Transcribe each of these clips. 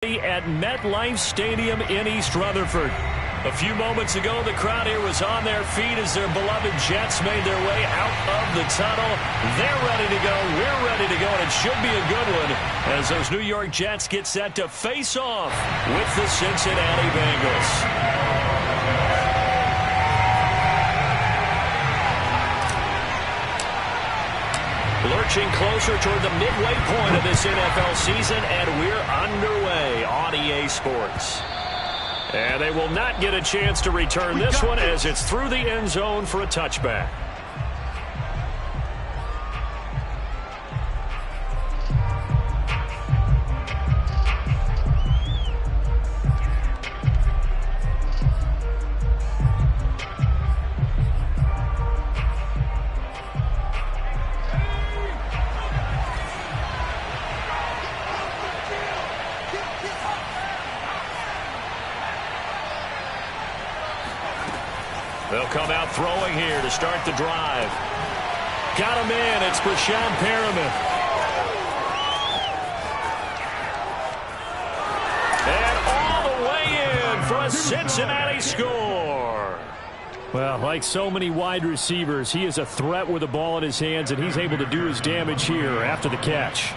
At MetLife Stadium in East Rutherford. A few moments ago, the crowd here was on their feet as their beloved Jets made their way out of the tunnel. They're ready to go. We're ready to go, and it should be a good one as those New York Jets get set to face off with the Cincinnati Bengals. Lurching closer toward the midway point of this NFL season, and we're underway on EA Sports. And they will not get a chance to return this one as it's through the end zone for a touchback. They'll come out throwing here to start the drive. Got him in. It's Breshad Perriman. And all the way in for a Cincinnati score. Well, like so many wide receivers, he is a threat with the ball in his hands, and he's able to do his damage here after the catch.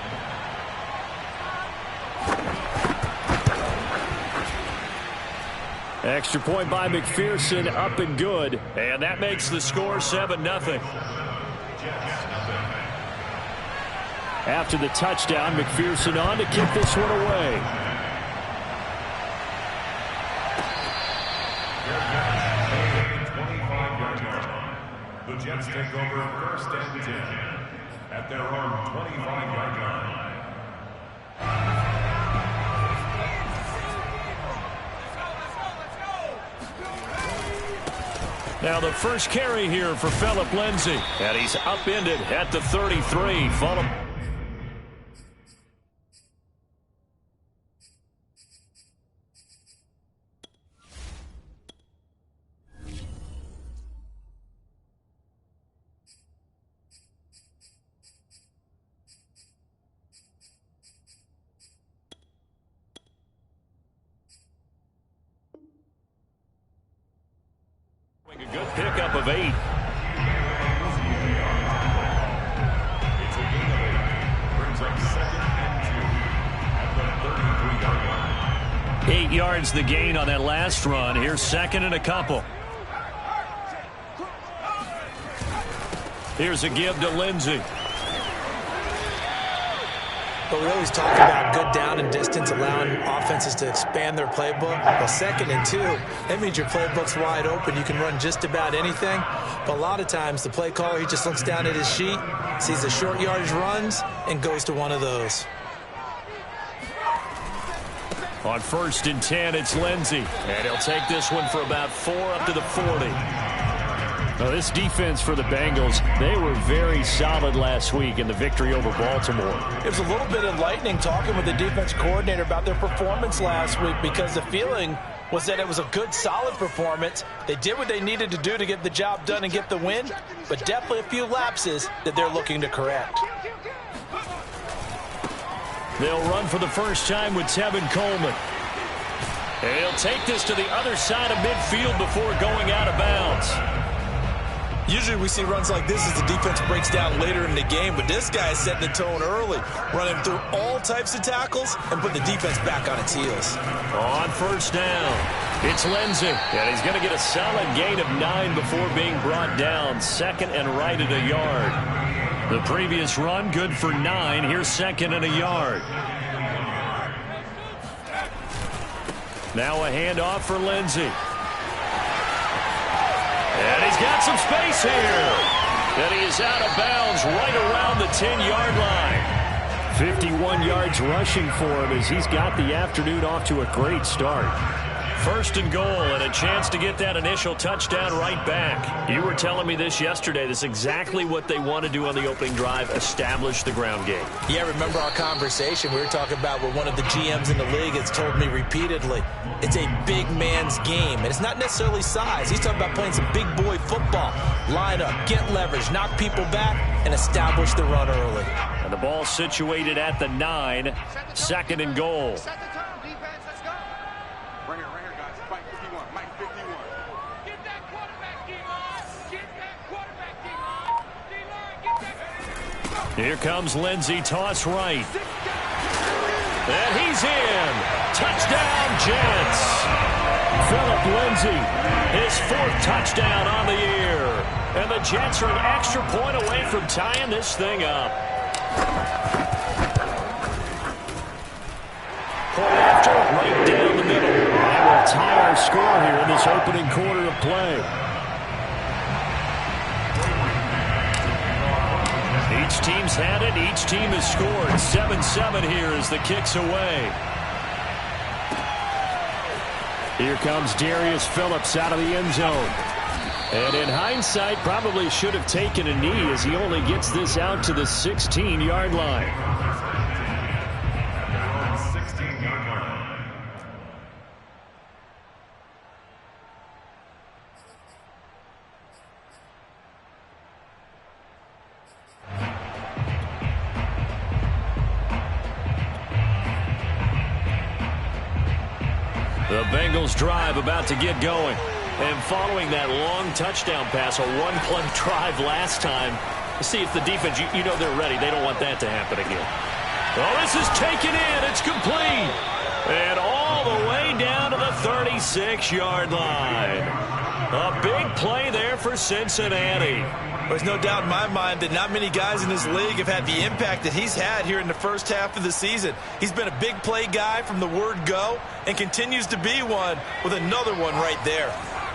Extra point by McPherson, up and good. And that makes the score 7-0. After the touchdown, McPherson on to kick this one away. The Jets take over first and 10 at their own 25-yard line. Now the first carry here for Phillip Lindsay. And he's upended at the 33. Follow. A good pickup of 8. It's a gain of 8. Brings up 2nd and 2 at the 33-yard line. 8 yards the gain on that last run. Here's 2nd and a couple. Here's a give to Lindsay. But we always talk about good down and distance, allowing offenses to expand their playbook. Well, 2nd and 2, that means your playbook's wide open. You can run just about anything. But a lot of times, the play caller, he just looks down at his sheet, sees the short yardage runs, and goes to one of those. On 1st and 10, it's Lindsay. And he'll take this one for about 4 up to the 40. Now, this defense for the Bengals, they were very solid last week in the victory over Baltimore. It was a little bit enlightening talking with the defense coordinator about their performance last week, because the feeling was that it was a good, solid performance. They did what they needed to do to get the job done and get the win, but definitely a few lapses that they're looking to correct. They'll run for the first time with Tevin Coleman. And he'll take this to the other side of midfield before going out of bounds. Usually we see runs like this as the defense breaks down later in the game, but this guy is setting the tone early, running through all types of tackles and put the defense back on its heels. On 1st down, it's Lindsay, and he's going to get a solid gain of 9 before being brought down. 2nd and right at a yard. The previous run, good for 9. Here's 2nd and a yard. Now a handoff for Lindsay. And he's got some space here. And he is out of bounds right around the 10-yard line. 51 yards rushing for him as he's got the afternoon off to a great start. 1st and goal, and a chance to get that initial touchdown right back. You were telling me this yesterday. This is exactly what they want to do on the opening drive, establish the ground game. Yeah, remember our conversation? We were talking about what one of the GMs in the league has told me repeatedly. It's a big man's game, and it's not necessarily size. He's talking about playing some big boy football. Line up, get leverage, knock people back, and establish the run early. And the ball situated at the 9, 2nd and goal. Right here, guys. Mike 51. Mike 51. Get that quarterback, D-line. Get that quarterback, D-line. D-line, get that. Here comes Lindsey, toss right. And he's in. Touchdown, Jets. Phillip Lindsay, his 4th touchdown on the year. And the Jets are an extra point away from tying this thing up. Point after, right down the middle. And we'll tie our score here in this opening quarter of play. Each team's had it. Each team has scored. 7-7 here as the kick's away. Here comes Darius Phillips out of the end zone. And in hindsight, probably should have taken a knee as he only gets this out to the 16-yard line. The Bengals drive about to get going. And following that long touchdown pass, a one-play drive last time, see if the defense, you know they're ready. They don't want that to happen again. Oh, this is taken in. It's complete. And all the way down to the 36-yard line. A big play there for Cincinnati. There's no doubt in my mind that not many guys in this league have had the impact that he's had here in the first half of the season. He's been a big play guy from the word go and continues to be one with another one right there.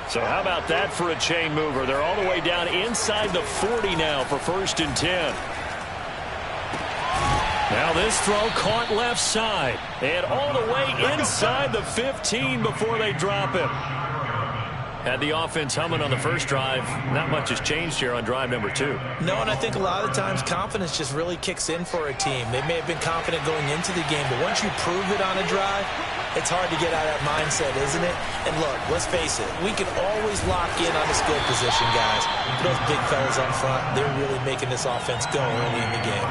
So how about that for a chain mover? They're all the way down inside the 40 now for 1st and 10. Now this throw caught left side and all the way inside the 15 before they drop it. Had the offense humming on the first drive. Not much has changed here on drive number 2. No, and I think a lot of times confidence just really kicks in for a team. They may have been confident going into the game, but once you prove it on a drive, it's hard to get out of that mindset, isn't it? And look, let's face it, we can always lock in on the skill position, guys. Those big fellas up front, they're really making this offense go early in the game.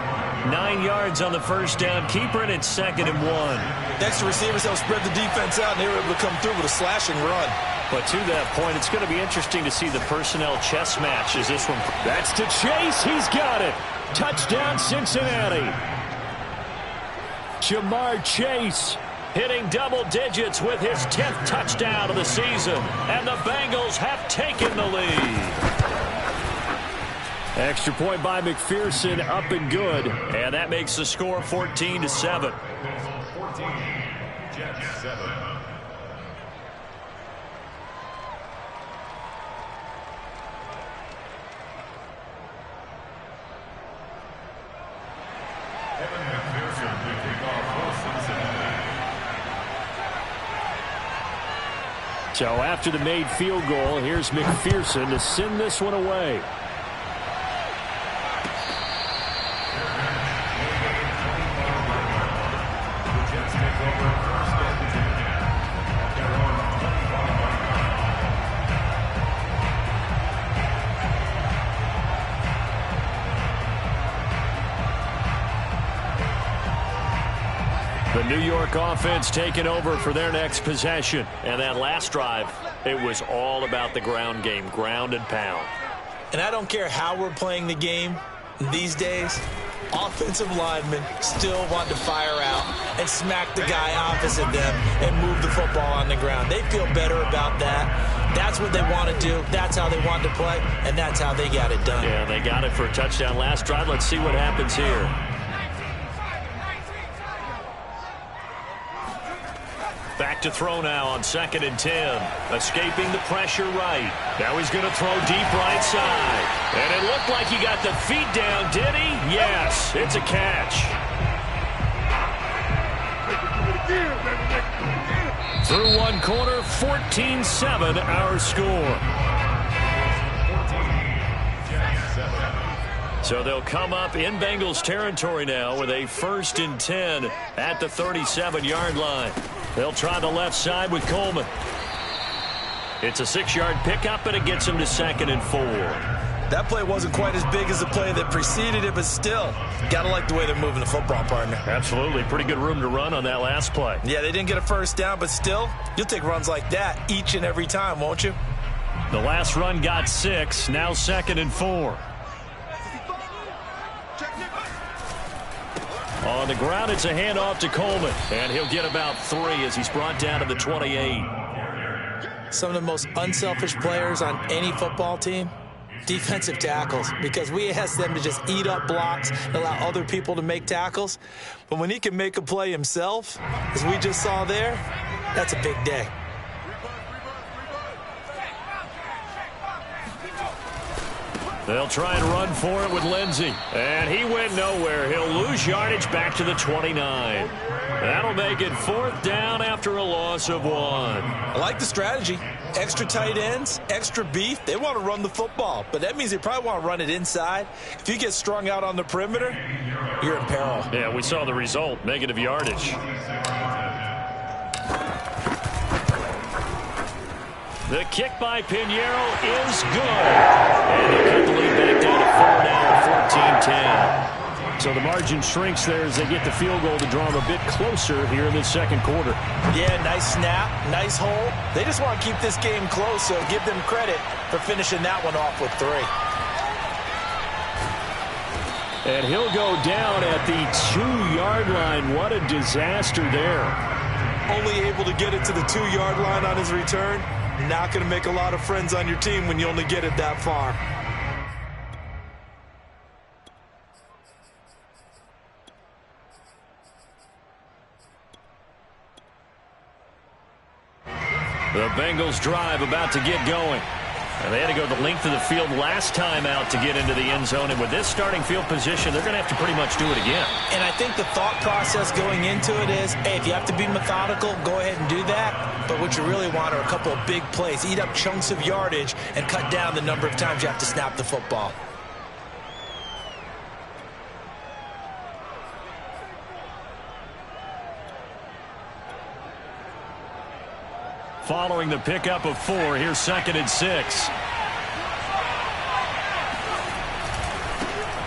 9 yards on the first down. Keeper, and it's 2nd and 1. Next, the receivers help spread the defense out, and they were able to come through with a slashing run. But to that point, it's going to be interesting to see the personnel chess match as this one. That's to Chase. He's got it. Touchdown, Cincinnati. Jamar Chase hitting double digits with his 10th touchdown of the season. And the Bengals have taken the lead. Extra point by McPherson, up and good. And that makes the score 14-7. 14, Jets 7. Evan McPherson will kick off for Cincinnati. So after the made field goal, here's McPherson to send this one away. The Jets take over 1st and 10 at their own 25-yard line. The New York offense taking over for their next possession. And that last drive, it was all about the ground game, ground and pound. And I don't care how we're playing the game these days, offensive linemen still want to fire out and smack the guy opposite them and move the football on the ground. They feel better about that. That's what they want to do. That's how they want to play, and that's how they got it done. Yeah, they got it for a touchdown last drive. Let's see what happens here. Back to throw now on 2nd and 10. Escaping the pressure right. Now he's going to throw deep right side. And it looked like he got the feet down, did he? Yes, it's a catch. Through one quarter, 14-7 our score. 14, So they'll come up in Bengals territory now with a 1st and 10 at the 37-yard line. They'll try the left side with Coleman. It's a 6-yard pickup, and it gets him to 2nd and 4. That play wasn't quite as big as the play that preceded it, but still, got to like the way they're moving the football, partner. Absolutely. Pretty good room to run on that last play. Yeah, they didn't get a first down, but still, you'll take runs like that each and every time, won't you? The last run got 6, now 2nd and 4. On the ground, it's a handoff to Coleman, and he'll get about 3 as he's brought down to the 28. Some of the most unselfish players on any football team, defensive tackles, because we ask them to just eat up blocks and allow other people to make tackles. But when he can make a play himself, as we just saw there, that's a big day. They'll try and run for it with Lindsey. And he went nowhere. He'll lose yardage back to the 29. That'll make it 4th down after a loss of 1. I like the strategy. Extra tight ends, extra beef. They want to run the football, but that means they probably want to run it inside. If you get strung out on the perimeter, you're in peril. Yeah, we saw the result. Negative yardage. The kick by Pinheiro is good. And they cut the lead back down to 4 now, 14-10. So the margin shrinks there as they get the field goal to draw them a bit closer here in the second quarter. Yeah, nice snap, nice hole. They just want to keep this game close, so give them credit for finishing that one off with 3. And he'll go down at the 2-yard line. What a disaster there. Only able to get it to the 2-yard line on his return. Not going to make a lot of friends on your team when you only get it that far. The Bengals drive about to get going. And they had to go the length of the field last time out to get into the end zone. And with this starting field position, they're going to have to pretty much do it again. And I think the thought process going into it is, hey, if you have to be methodical, go ahead and do that. But what you really want are a couple of big plays. Eat up chunks of yardage and cut down the number of times you have to snap the football. Following the pickup of 4, here's 2nd and 6.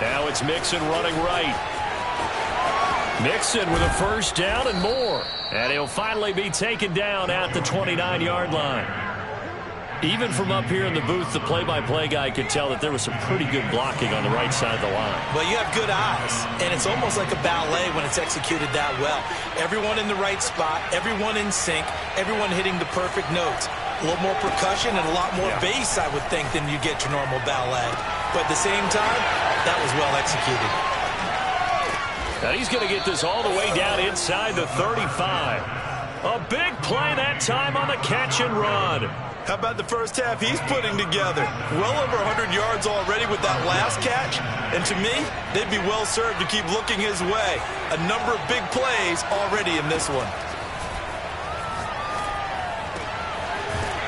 Now it's Mixon running right. Mixon with a first down and more. And he'll finally be taken down at the 29-yard line. Even from up here in the booth, the play-by-play guy could tell that there was some pretty good blocking on the right side of the line. Well, you have good eyes, and it's almost like a ballet when it's executed that well. Everyone in the right spot, everyone in sync, everyone hitting the perfect notes. A little more percussion and a lot more bass, I would think, than you get your normal ballet. But at the same time, that was well executed. Now he's going to get this all the way down inside the 35. A big play that time on the catch and run. How about the first half he's putting together? Well over 100 yards already with that last catch. And to me, they'd be well served to keep looking his way. A number of big plays already in this one.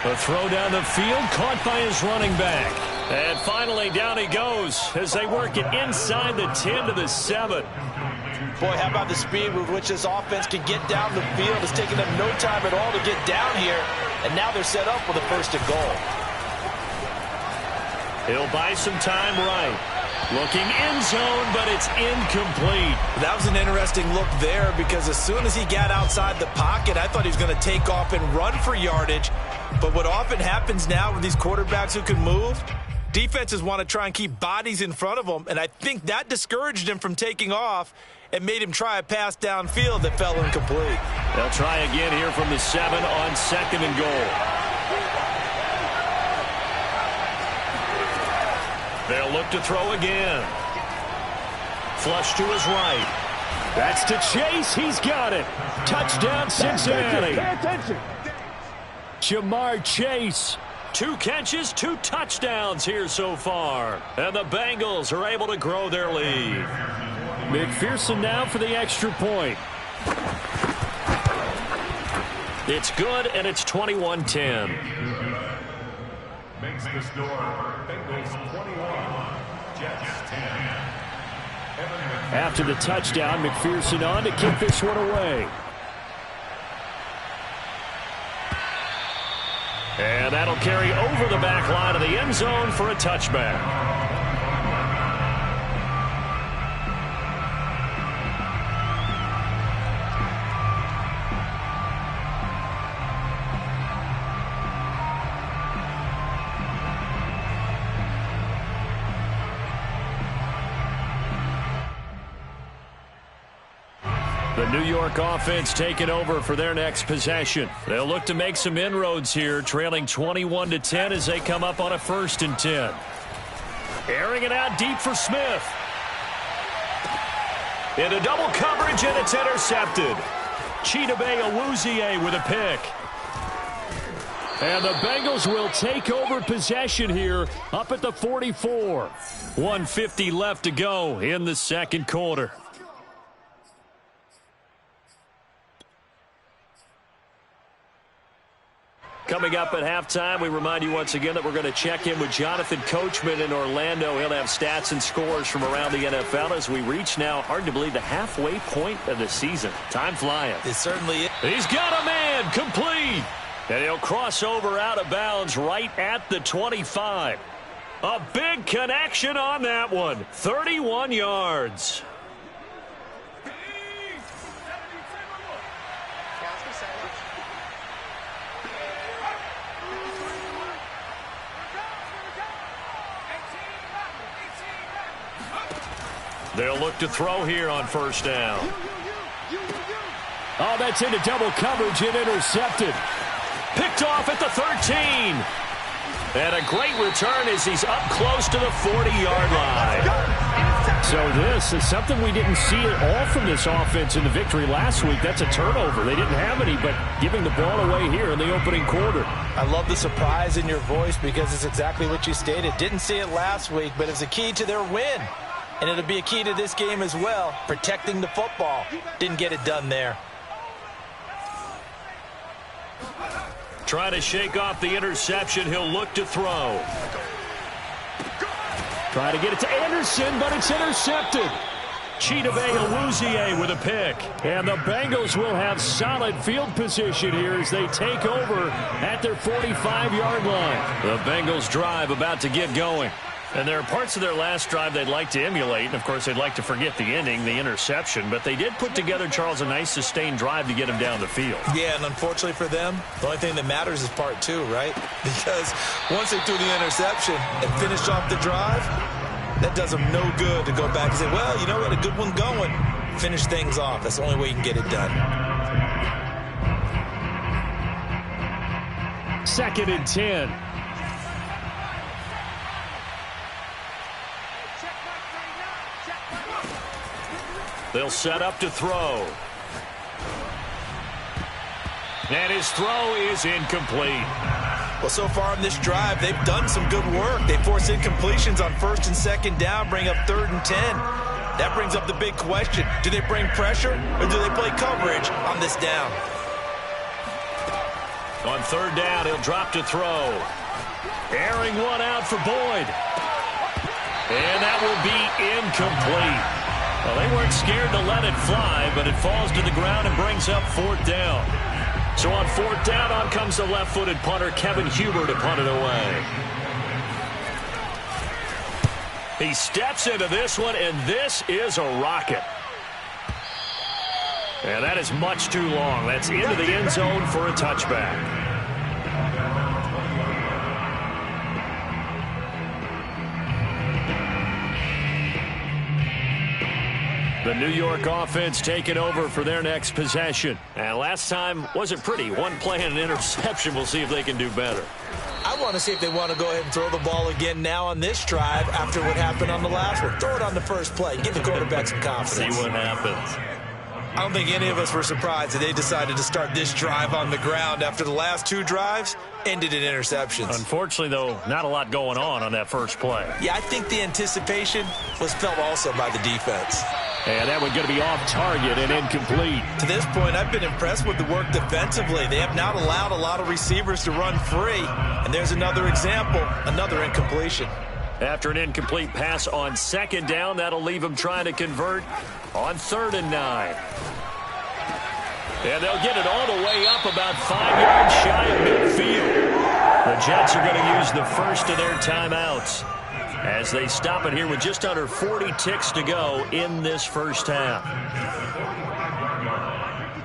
The throw down the field, caught by his running back. And finally, down he goes as they work it inside the 10 to the 7. Boy, how about the speed with which this offense can get down the field? It's taken them no time at all to get down here. And now they're set up with a 1st and goal. He'll buy some time right. Looking end zone, but it's incomplete. That was an interesting look there because as soon as he got outside the pocket, I thought he was going to take off and run for yardage. But what often happens now with these quarterbacks who can move, defenses want to try and keep bodies in front of them, and I think that discouraged him from taking off and made him try a pass downfield that fell incomplete. They'll try again here from the 7 on 2nd and goal. They'll look to throw again. Flush to his right. That's to Chase. He's got it. Touchdown, Cincinnati. Pay attention. Jamar Chase. 2 catches, 2 touchdowns here so far. And the Bengals are able to grow their lead. McPherson now for the extra point. It's good, and it's 21-10. Makes the score Bengals 21, Jets 10. After the touchdown, McPherson on to kick this one away. And that'll carry over the back line of the end zone for a touchback. New York offense taking over for their next possession. They'll look to make some inroads here, trailing 21-10 as they come up on a 1st and 10. Airing it out deep for Smith. Into double coverage, and it's intercepted. Chidobe Awuzie with a pick. And the Bengals will take over possession here up at the 44. 1:50 left to go in the second quarter. Coming up at halftime, we remind you once again that we're going to check in with Jonathan Coachman in Orlando. He'll have stats and scores from around the NFL as we reach now, hard to believe, the halfway point of the season. Time flying. It certainly is. He's got a man complete. And he'll cross over out of bounds right at the 25. A big connection on that one. 31 yards. They'll look to throw here on 1st down. Oh, that's into double coverage and intercepted. Picked off at the 13. And a great return as he's up close to the 40-yard line. So this is something we didn't see at all from this offense in the victory last week. That's a turnover. They didn't have any, but giving the ball away here in the opening quarter. I love the surprise in your voice because it's exactly what you stated. Didn't see it last week, but it's a key to their win. And it'll be a key to this game as well, protecting the football. Didn't get it done there. Trying to shake off the interception. He'll look to throw. Trying to get it to Anderson, but it's intercepted. Chidobe Awuzie with a pick. And the Bengals will have solid field position here as they take over at their 45-yard line. The Bengals drive about to get going. And there are parts of their last drive they'd like to emulate. And, of course, they'd like to forget the ending, the interception. But they did put together, Charles, a nice sustained drive to get him down the field. Yeah, and unfortunately for them, the only thing that matters is part 2, right? Because once they threw the interception and finished off the drive, that does them no good to go back and say, well, you know what, a good one going. Finish things off. That's the only way you can get it done. 2nd and 10. They'll set up to throw. And his throw is incomplete. Well, so far in this drive, they've done some good work. They force incompletions on 1st and 2nd down, bring up 3rd and 10. That brings up the big question. Do they bring pressure or do they play coverage on this down? On 3rd down, he'll drop to throw. Airing one out for Boyd. And that will be incomplete. Well, they weren't scared to let it fly, but it falls to the ground and brings up 4th down. So on 4th down, on comes the left-footed punter, Kevin Huber, to punt it away. He steps into this one, and this is a rocket. And that is much too long. That's into the end zone for a touchback. The New York offense taking over for their next possession. And last time wasn't pretty. One play and an interception. We'll see if they can do better. I want to see if they want to go ahead and throw the ball again now on this drive after what happened on the last one. Throw it on the first play. Give the quarterback some confidence. See what happens. I don't think any of us were surprised that they decided to start this drive on the ground after the last 2 drives ended in interceptions. Unfortunately, though, not a lot going on that first play. Yeah, I think the anticipation was felt also by the defense. And that one going to be off target and incomplete. To this point, I've been impressed with the work defensively. They have not allowed a lot of receivers to run free. And there's another example, another incompletion. After an incomplete pass on 2nd down, that'll leave them trying to convert on 3rd and 9. And they'll get it all the way up about 5 yards shy of midfield. The Jets are going to use the first of their timeouts as they stop it here with just under 40 ticks to go in this first half.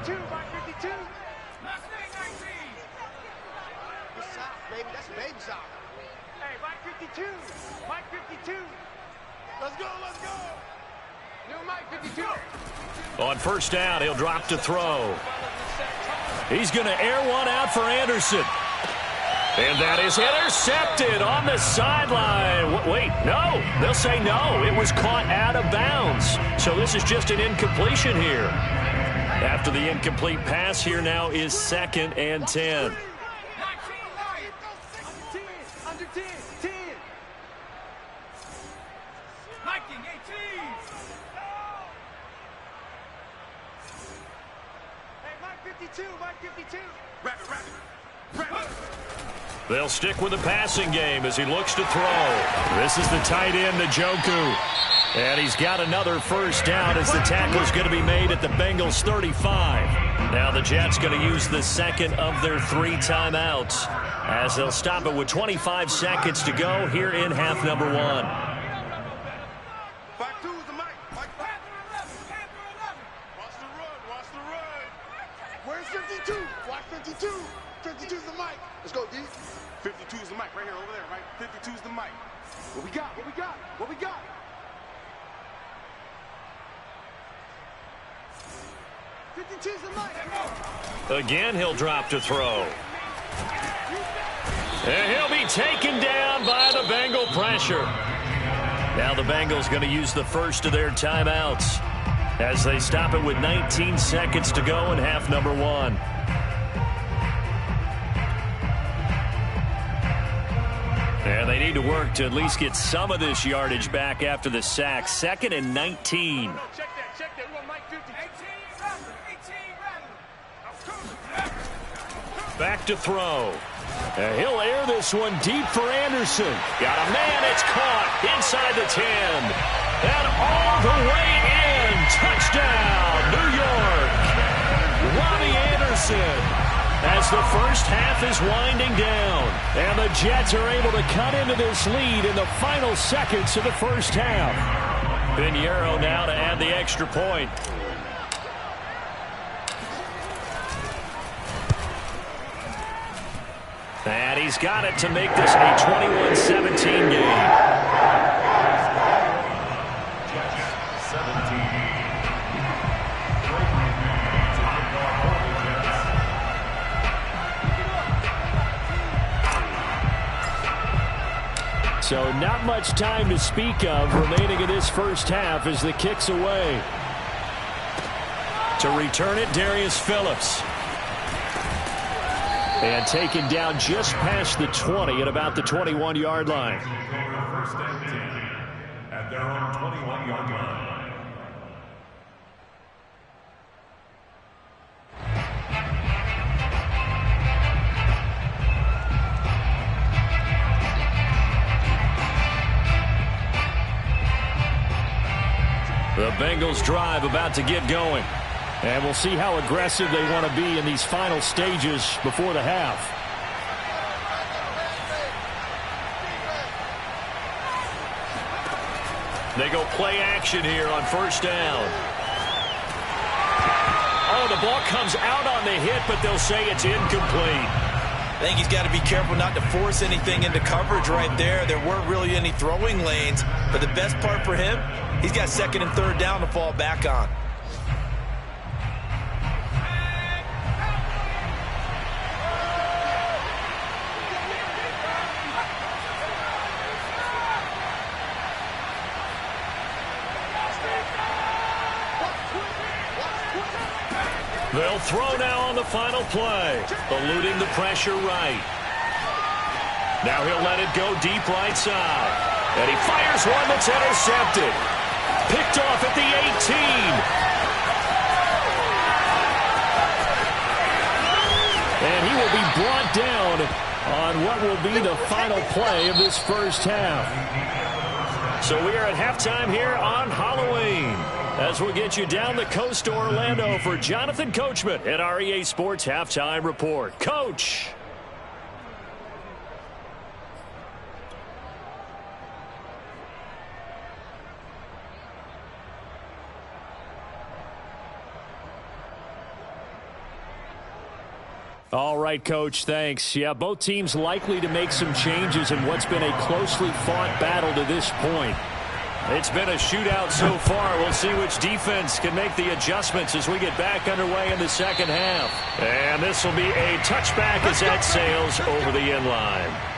52, by 52. Baby, that's baby shot. Hey, Mike 52. Mike 52. Let's go, let's go. On first down, he'll drop to throw. He's going to air one out for Anderson. And that is intercepted on the sideline. Wait, no. They'll say no. It was caught out of bounds. So this is just an incompletion here. After the incomplete pass, here now is 2nd and 10. They'll stick with the passing game as he looks to throw. This is the tight end, Njoku. And he's got another first down as the tackle is going to be made at the Bengals 35. Now the Jets going to use the second of their 3 timeouts as they'll stop it with 25 seconds to go here in half number 1. Back two is the mic. Watch the run. Watch the run. Where's 52? Watch 52. 52 is the mic. Let's go, D. 52 is the mic right here, over there, right? 52 is the mic. What we got? What we got? What we got? Again, he'll drop to throw. And he'll be taken down by the Bengal pressure. Now the Bengals going to use the first of their timeouts as they stop it with 19 seconds to go in half number 1. And they need to work to at least get some of this yardage back after the sack. 2nd and 19. Check that. We want Mike 50. 18. Back to throw. And he'll air this one deep for Anderson. Got a man, it's caught inside the 10. And all the way in. Touchdown, New York. Robbie Anderson. As the first half is winding down. And the Jets are able to cut into this lead in the final seconds of the first half. Pinheiro now to add the extra point. And he's got it to make this a 21-17 game. So not much time to speak of remaining in this first half as the kick's away. To return it, Darius Phillips. And taken down just past the 20 at about the 21-yard line. First and 10 at their own 21-yard line. The Bengals drive about to get going. And we'll see how aggressive they want to be in these final stages before the half. They go play action here on first down. Oh, the ball comes out on the hit, but they'll say it's incomplete. I think he's got to be careful not to force anything into coverage right there. There weren't really any throwing lanes. But the best part for him, he's got 2nd and 3rd down to fall back on. They'll throw now on the final play, eluding the pressure right. Now he'll let it go deep right side. And he fires one that's intercepted. Picked off at the 18. And he will be brought down on what will be the final play of this first half. So we are at halftime here on Halloween. As we'll get you down the coast to Orlando for Jonathan Coachman at our EA Sports Halftime Report. Coach. All right, Coach, thanks. Yeah, both teams likely to make some changes in what's been a closely fought battle to this point. It's been a shootout so far. We'll see which defense can make the adjustments as we get back underway in the second half. And this will be a touchback as that sails over the end line.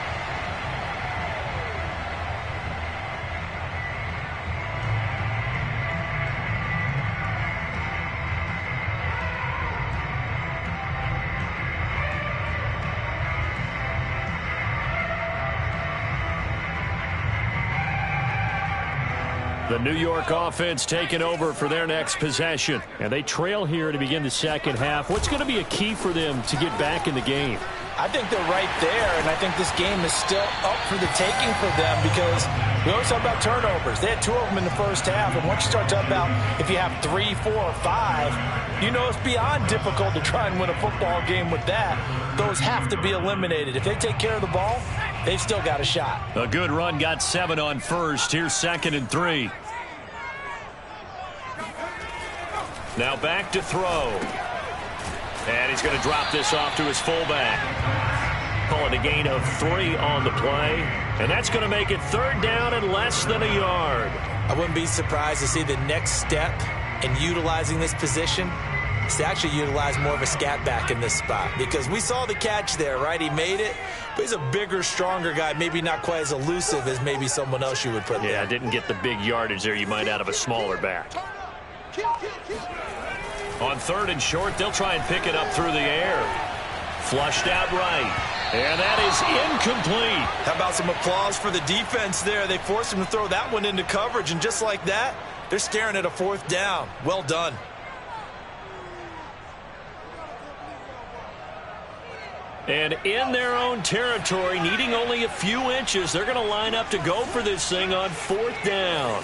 The New York offense taking over for their next possession. And they trail here to begin the second half. What's going to be a key for them to get back in the game? I think they're right there, and I think this game is still up for the taking for them because we always talk about turnovers. They had 2 of them in the first half, and once you start talking about if you have 3, 4, or 5, you know it's beyond difficult to try and win a football game with that. Those have to be eliminated. If they take care of the ball, they've still got a shot. A good run, got 7 on first. Here's 2nd and 3. Now back to throw. And he's going to drop this off to his fullback. Call it a gain of 3 on the play. And that's going to make it 3rd down and less than a yard. I wouldn't be surprised to see the next step in utilizing this position is to actually utilize more of a scat back in this spot. Because we saw the catch there, right? He made it. But he's a bigger, stronger guy, maybe not quite as elusive as maybe someone else you would put there. Yeah, didn't get the big yardage there you might out of a smaller back. On 3rd and short, they'll try and pick it up through the air. Flushed out right. And that is incomplete. How about some applause for the defense there? They forced him to throw that one into coverage, and just like that, they're staring at a 4th down. Well done. And in their own territory, needing only a few inches, they're going to line up to go for this thing on 4th down.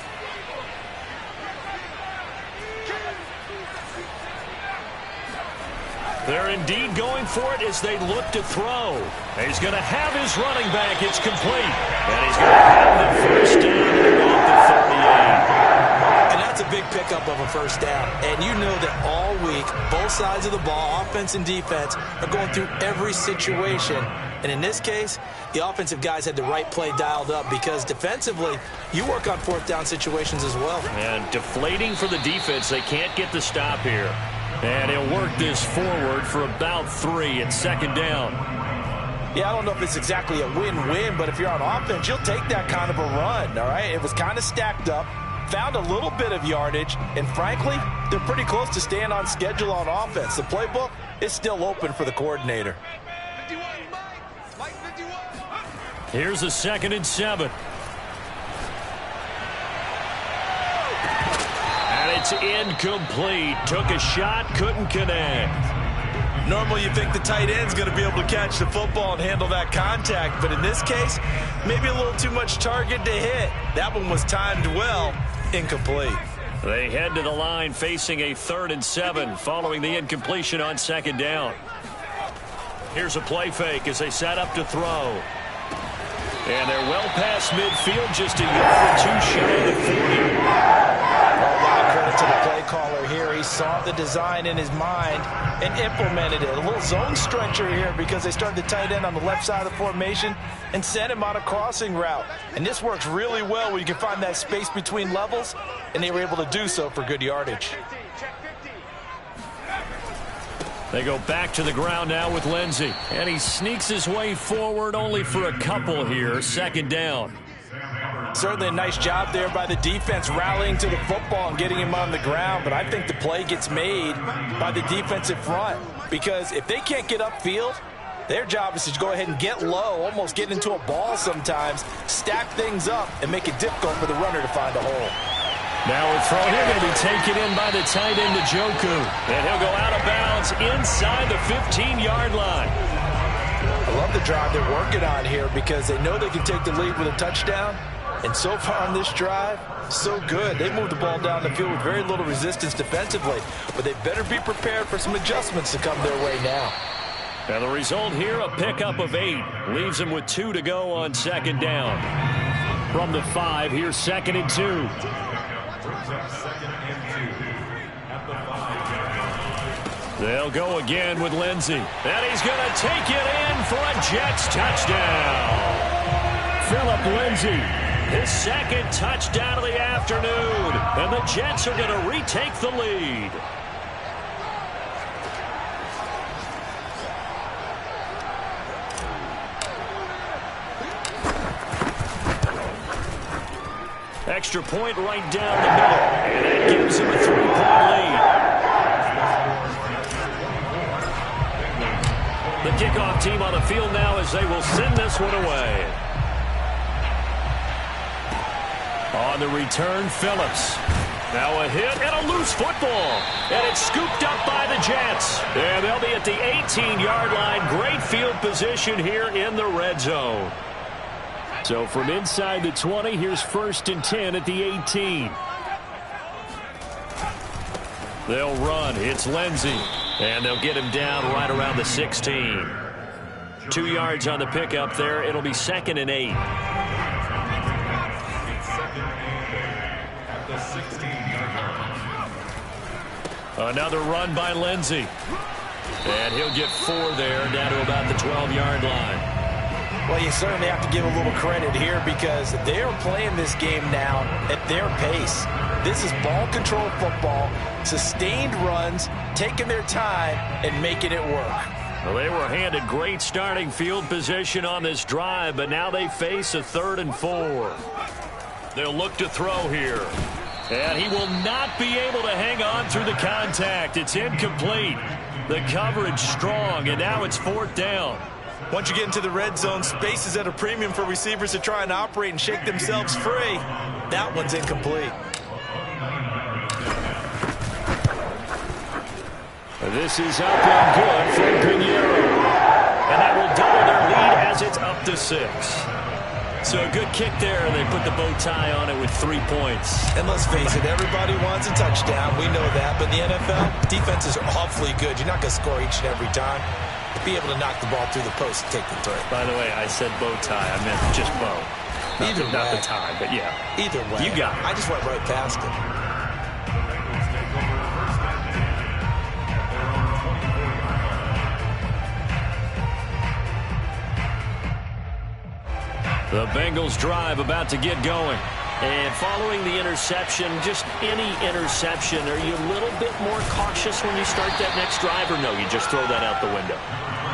They're indeed going for it as they look to throw. He's going to have his running back. It's complete. And he's going to have the 1st down at the 38. And that's a big pickup of a 1st down. And you know that all week, both sides of the ball, offense and defense, are going through every situation. And in this case, the offensive guys had the right play dialed up because defensively, you work on 4th down situations as well. And deflating for the defense. They can't get the stop here. And he'll work this forward for about 3 at 2nd down. Yeah, I don't know if it's exactly a win-win, but if you're on offense, you'll take that kind of a run, all right? It was kind of stacked up, found a little bit of yardage, and frankly, they're pretty close to staying on schedule on offense. The playbook is still open for the coordinator. Here's a 2nd and 7. It's incomplete. Took a shot, couldn't connect. Normally you think the tight end's going to be able to catch the football and handle that contact, but in this case, maybe a little too much target to hit. That one was timed well. Incomplete. They head to the line facing a 3rd and 7 following the incompletion on 2nd down. Here's a play fake as they set up to throw. And they're well past midfield, just a yard or 2 shy of the 40. To the play caller here. He saw the design in his mind and implemented it. A little zone stretcher here because they started the tight end on the left side of the formation and sent him on a crossing route. And this works really well when you can find that space between levels, and they were able to do so for good yardage. They go back to the ground now with Lindsey. And he sneaks his way forward only for a couple here. 2nd down. Certainly a nice job there by the defense rallying to the football and getting him on the ground, but I think the play gets made by the defensive front because if they can't get upfield, their job is to go ahead and get low, almost get into a ball sometimes, stack things up, and make it difficult for the runner to find a hole. Now a throw here going to be taken in by the tight end, Njoku. And he'll go out of bounds inside the 15-yard line. I love the drive they're working on here because they know they can take the lead with a touchdown. And so far on this drive, so good. They moved the ball down the field with very little resistance defensively. But they better be prepared for some adjustments to come their way now. And the result here, a pickup of 8. Leaves them with 2 to go on 2nd down. From the 5, here's 2nd and 2. They'll go again with Lindsey. And he's going to take it in for a Jets touchdown. Phillip Lindsey His second touchdown of the afternoon. And the Jets are going to retake the lead. Extra point right down the middle. And that gives him a 3-point lead. The kickoff team on the field now as they will send this one away. On the return, Phillips. Now a hit and a loose football. And it's scooped up by the Jets. And they'll be at the 18-yard line. Great field position here in the red zone. So from inside the 20, here's 1st and 10 at the 18. They'll run. It's Lindsey. And they'll get him down right around the 16. 2 yards on the pickup there. It'll be 2nd and 8. Another run by Lindsey. And he'll get 4 there, down to about the 12-yard line. Well, you certainly have to give a little credit here because they are playing this game now at their pace. This is ball control football, sustained runs, taking their time, and making it work. Well, they were handed great starting field position on this drive, but now they face a 3rd and 4. They'll look to throw here. And he will not be able to hang on through the contact. It's incomplete. The coverage strong, and now it's 4th down. Once you get into the red zone, space is at a premium for receivers to try and operate and shake themselves free. That one's incomplete. This is up and good from Pinheiro. And that will double their lead as it's up to 6. So a good kick there, and they put the bow tie on it with 3 points. And let's face it, everybody wants a touchdown. We know that. But in the NFL, defenses are awfully good. You're not going to score each and every time. Be able to knock the ball through the post and take the throw. By the way, I said bow tie. I meant just bow. Not the tie, but yeah. Either way. You got it. I just went right past it. The Bengals drive about to get going. And following the interception, just any interception, are you a little bit more cautious when you start that next drive, or no, you just throw that out the window?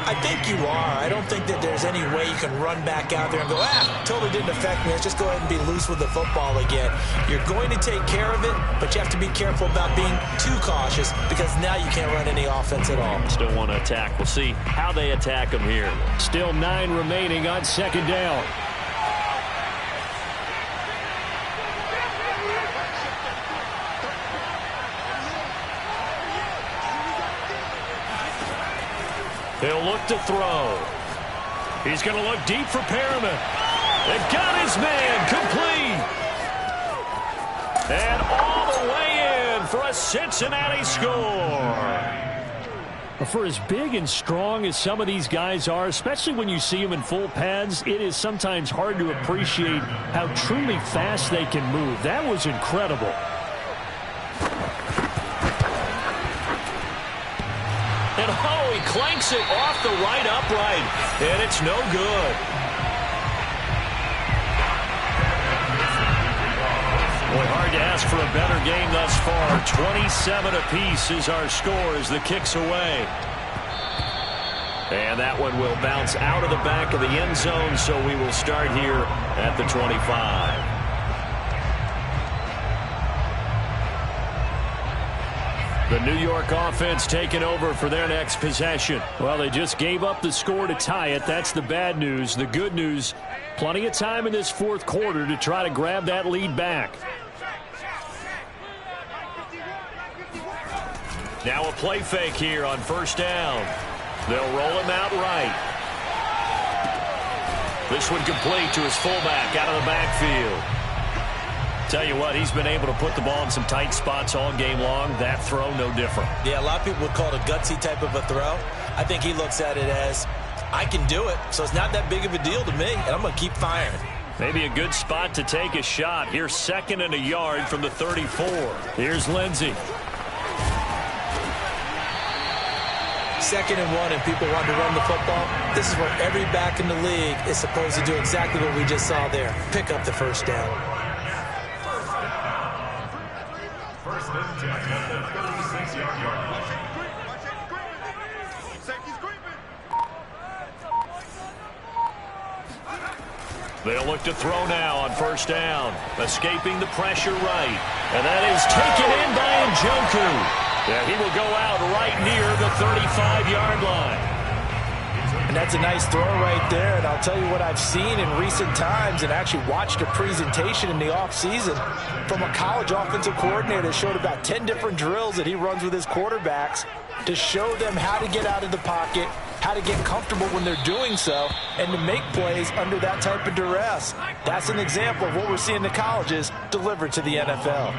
I think you are. I don't think that there's any way you can run back out there and go, totally didn't affect me. Let's just go ahead and be loose with the football again. You're going to take care of it, but you have to be careful about being too cautious because now you can't run any offense at all. Still want to attack. We'll see how they attack them here. Still 9 remaining on 2nd down. He'll look to throw. He's going to look deep for Perriman. They've got his man complete. And all the way in for a Cincinnati score. For as big and strong as some of these guys are, especially when you see them in full pads, it is sometimes hard to appreciate how truly fast they can move. That was incredible. And he clanks it off the right upright, and it's no good. Boy, hard to ask for a better game thus far. 27 apiece is our score as the kick's away. And that one will bounce out of the back of the end zone, so we will start here at the 25. The New York offense taking over for their next possession. Well, they just gave up the score to tie it. That's the bad news. The good news, plenty of time in this 4th quarter to try to grab that lead back. Now a play fake here on 1st down. They'll roll him out right. This one complete to his fullback out of the backfield. Tell you what, he's been able to put the ball in some tight spots all game long. That throw, no different. Yeah, a lot of people would call it a gutsy type of a throw. I think he looks at it as, I can do it, so it's not that big of a deal to me, and I'm going to keep firing. Maybe a good spot to take a shot. Here's 2nd and a yard from the 34. Here's Lindsey. 2nd and 1 and people want to run the football, this is where every back in the league is supposed to do exactly what we just saw there. Pick up the first down. First and 10 at the 36-yard line. Safety's creeping. They'll look to throw now on first down. Escaping the pressure right. And that is taken in by Njoku. Yeah, he will go out right near the 35-yard line. And that's a nice throw right there. And I'll tell you what I've seen in recent times and actually watched a presentation in the offseason from a college offensive coordinator that showed about 10 different drills that he runs with his quarterbacks to show them how to get out of the pocket, how to get comfortable when they're doing so, and to make plays under that type of duress. That's an example of what we're seeing the colleges deliver to the NFL.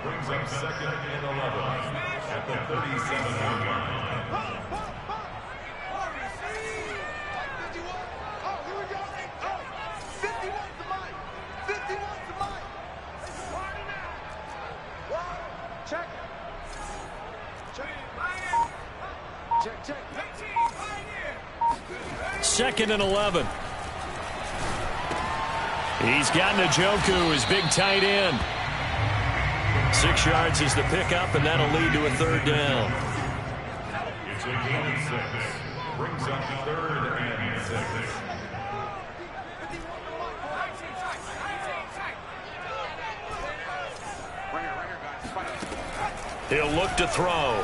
Brings up 2nd and 11 at the 37-yard line. Oh, here we go. Oh, 51's the mic. 51's the mic. Check. Check. Check. 2nd and 11. He's got Njoku, his big tight end. 6 yards is the pickup, and that'll lead to a 3rd down. It's a gain of 6. Brings up 3rd and 6. Right here, guys. Fight. He'll look to throw.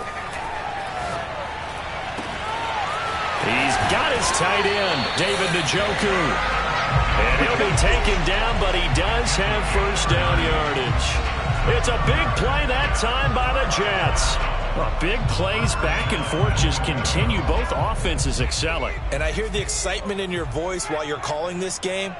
He's got his tight end, David Njoku. And he'll be taken down, but he does have first down yardage. It's a big play that time by the Jets. Well, big plays back and forth just continue. Both offenses excelling. And I hear the excitement in your voice while you're calling this game.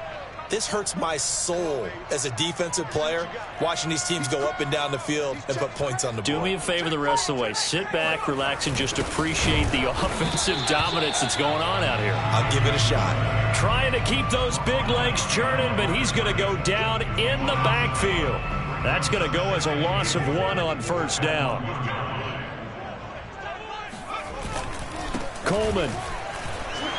This hurts my soul as a defensive player, watching these teams go up and down the field and put points on the board. Do me a favor the rest of the way. Sit back, relax, and just appreciate the offensive dominance that's going on out here. I'll give it a shot. Trying to keep those big legs churning, but he's going to go down in the backfield. That's going to go as a loss of 1 on first down. Coleman.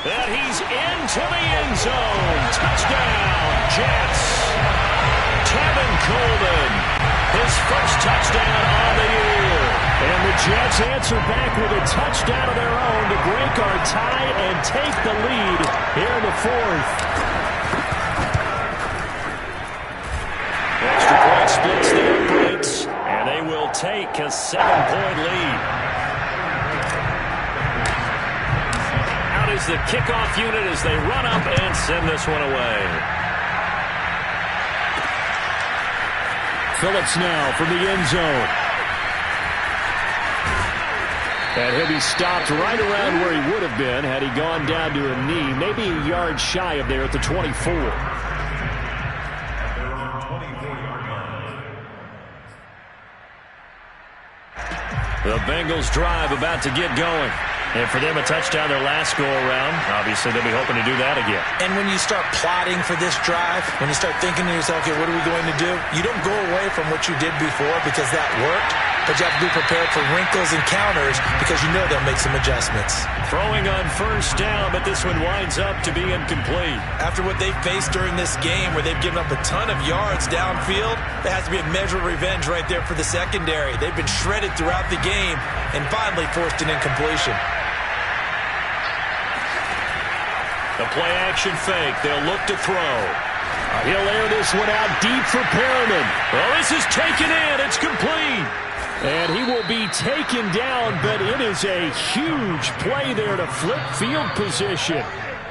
And he's into the end zone. Touchdown, Jets. Tevin Coleman, his first touchdown on the year. And the Jets answer back with a touchdown of their own to break our tie and take the lead here in the 4th. Extra point splits the uprights, and they will take a 7-point lead. Is the kickoff unit as they run up and send this one away. Phillips now from the end zone. And he'll be stopped right around where he would have been had he gone down to a knee, maybe a yard shy of there at the 24. The Bengals drive about to get going. And for them, a touchdown their last go-around. Obviously, they'll be hoping to do that again. And when you start plotting for this drive, when you start thinking to yourself, okay, what are we going to do? You don't go away from what you did before because that worked, but you have to be prepared for wrinkles and counters because you know they'll make some adjustments. Throwing on first down, but this one winds up to be incomplete. After what they've faced during this game where they've given up a ton of yards downfield, there has to be a measure of revenge right there for the secondary. They've been shredded throughout the game and finally forced an incompletion. The play-action fake. They'll look to throw. He'll air this one out deep for Perriman. Well, this is taken in. It's complete. And he will be taken down, but it is a huge play there to flip field position.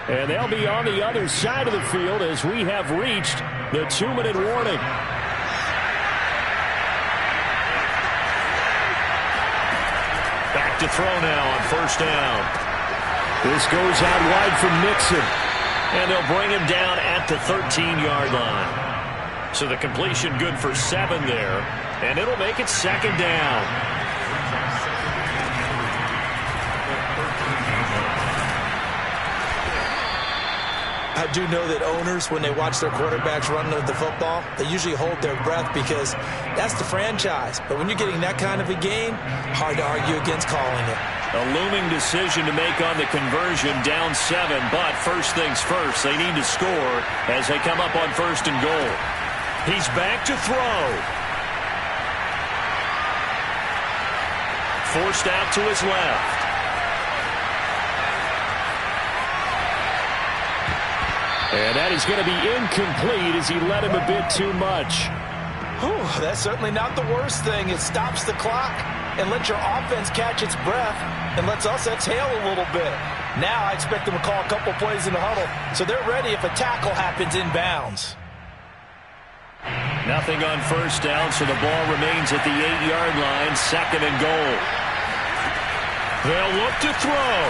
And they'll be on the other side of the field as we have reached the 2-minute warning. Back to throw now on first down. This goes out wide from Mixon. And they'll bring him down at the 13-yard line. So the completion good for 7 there. And it'll make it 2nd down. I do know that owners, when they watch their quarterbacks run the football, they usually hold their breath because that's the franchise. But when you're getting that kind of a game, hard to argue against calling it. A looming decision to make on the conversion, down 7, but first things first, they need to score as they come up on 1st and goal. He's back to throw. Forced out to his left. And that is going to be incomplete as he led him a bit too much. Whew, that's certainly not the worst thing. It stops the clock and lets your offense catch its breath and lets us exhale a little bit. Now I expect them to call a couple plays in the huddle so they're ready if a tackle happens inbounds. Nothing on 1st down, so the ball remains at the 8-yard line, 2nd and goal. They'll look to throw.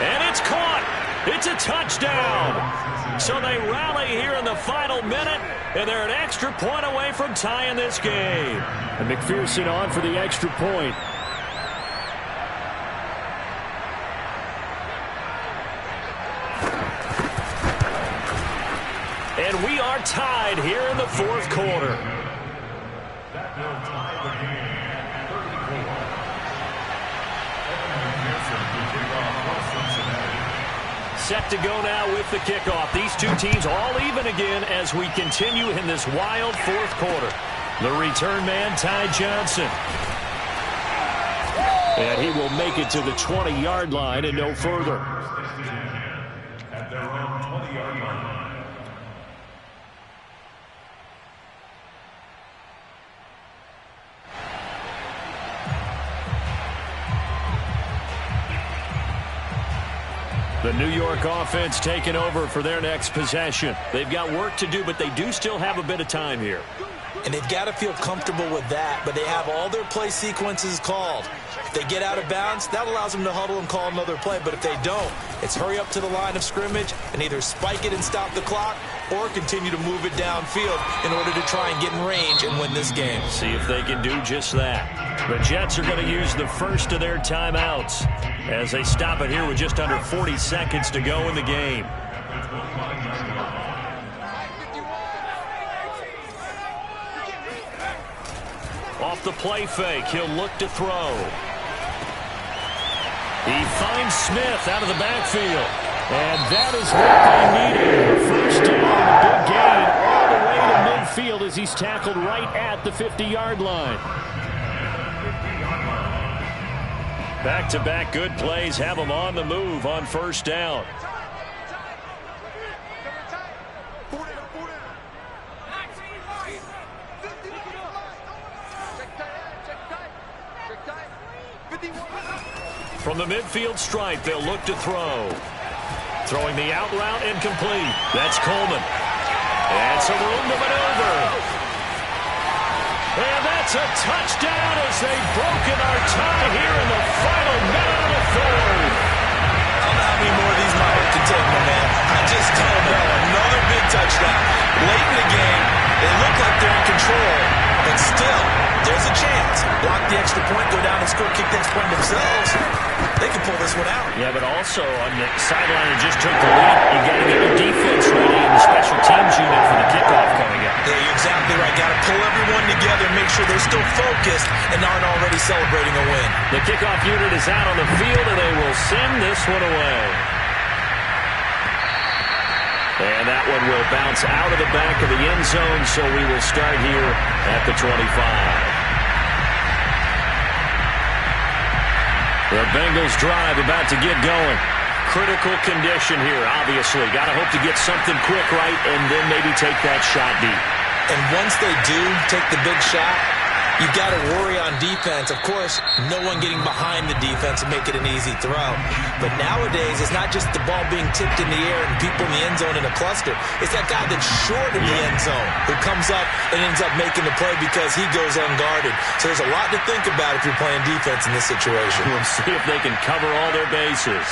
And it's caught. It's a touchdown. So they rally here in the final minute, and they're an extra point away from tying this game. And McPherson on for the extra point. And we are tied here in the 4th quarter. That will tie the game at 34. McPherson will kick off for Cincinnati. Set to go now with the kickoff. These two teams all even again as we continue in this wild 4th quarter. The return man, Ty Johnson. And he will make it to the 20-yard line and no further. At their own 20-yard line. The New York offense taking over for their next possession. They've got work to do, but they do still have a bit of time here. And they've got to feel comfortable with that, but they have all their play sequences called. If they get out of bounds, that allows them to huddle and call another play. But if they don't, it's hurry up to the line of scrimmage and either spike it and stop the clock or continue to move it downfield in order to try and get in range and win this game. See if they can do just that. The Jets are going to use the first of their timeouts as they stop it here with just under 40 seconds to go in the game. Off the play fake, he'll look to throw. He finds Smith out of the backfield. And that is what they needed. First down, a big gain all the way to midfield as he's tackled right at the 50-yard line. Back-to-back good plays have them on the move on 1st down. From the midfield stripe, they'll look to throw. Throwing the out route incomplete. That's Coleman. And some room to maneuver. And that's a touchdown as they've broken our tie here in the final minute of the 4th. How many more of these my heart can take, my man? I just don't know. Another big touchdown. Late in the game, they look like they're in control, but still, there's a chance. Block the extra point, go down and score, kick the extra point themselves. They can pull this one out. Yeah, but also on the sideline that just took the lead, you got to get your defense ready in the special teams unit for the kickoff coming up. Yeah, you're exactly right. Got to pull everyone together and make sure they're still focused and aren't already celebrating a win. The kickoff unit is out on the field, and they will send this one away. And that one will bounce out of the back of the end zone, so we will start here at the 25. The Bengals drive about to get going. Critical condition here, obviously. Got to hope to get something quick right and then maybe take that shot deep. And once they do take the big shot, you've got to worry on defense. Of course, no one getting behind the defense and make it an easy throw. But nowadays, it's not just the ball being tipped in the air and people in the end zone in a cluster. It's that guy that's short in the end zone who comes up and ends up making the play because he goes unguarded. So there's a lot to think about if you're playing defense in this situation. We'll see if they can cover all their bases.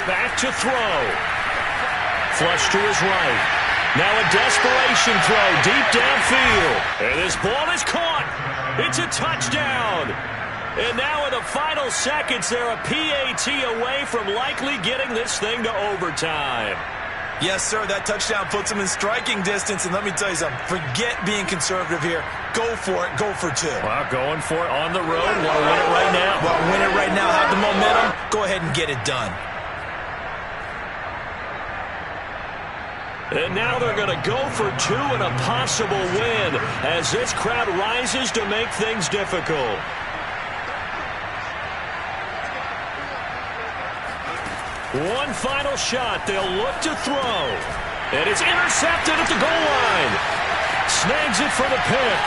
Back to throw. Flush to his right. Now a desperation throw deep downfield. And this ball is caught. It's a touchdown. And now in the final seconds, they're a PAT away from likely getting this thing to overtime. Yes, sir. That touchdown puts him in striking distance. And let me tell you something. Forget being conservative here. Go for it. Go for 2. Well, going for it on the road. Want to win it right now. Want to win it right now. Have the momentum. Go ahead and get it done. And now they're going to go for 2 and a possible win as this crowd rises to make things difficult. One final shot. They'll look to throw. And it's intercepted at the goal line. Snags it for the pick.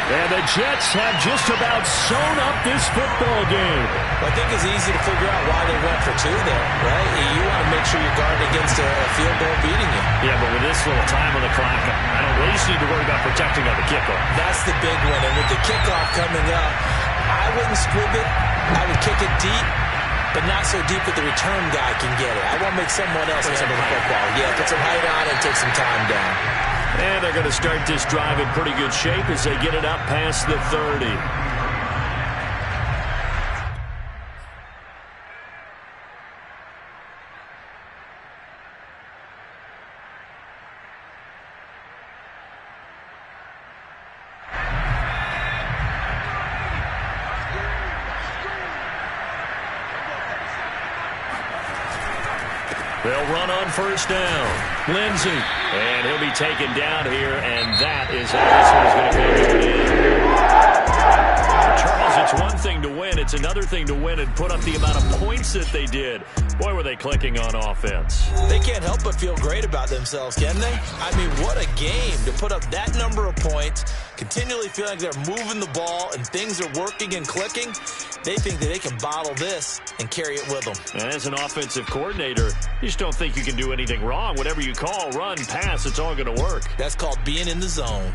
And the Jets have just about sewn up this football game. Well, I think it's easy to figure out why they went for 2 there, right? You want to make sure you're guarding against a field goal beating you. Yeah, but with this little time on the clock, I don't at least need to worry about protecting on the kickoff. That's the big one. And with the kickoff coming up, I wouldn't squib it. I would kick it deep, but not so deep that the return guy can get it. I want to make someone else handle the football. Yeah, put some height on and take some time down. And they're going to start this drive in pretty good shape as they get it up past the 30. They'll run on first down. Lindsey. And he'll be taken down here, and that is how this one is going to come to an end. Charles, it's one thing to win. It's another thing to win and put up the amount of points that they did. Boy, were they clicking on offense. They can't help but feel great about themselves, can they? I mean, what a game to put up that number of points, continually feeling like they're moving the ball and things are working and clicking. They think that they can bottle this and carry it with them. And as an offensive coordinator, you just don't think you can do anything wrong. Whatever you call, run, pass, it's all going to work. That's called being in the zone.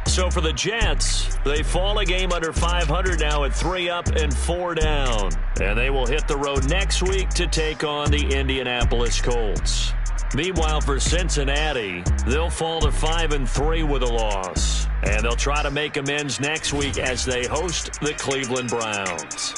So for the Jets, they fall a game under 500 now at 3 up and 4 down. And they will hit the road next week to take on the Indianapolis Colts. Meanwhile, for Cincinnati, they'll fall to 5-3 with a loss. And they'll try to make amends next week as they host the Cleveland Browns.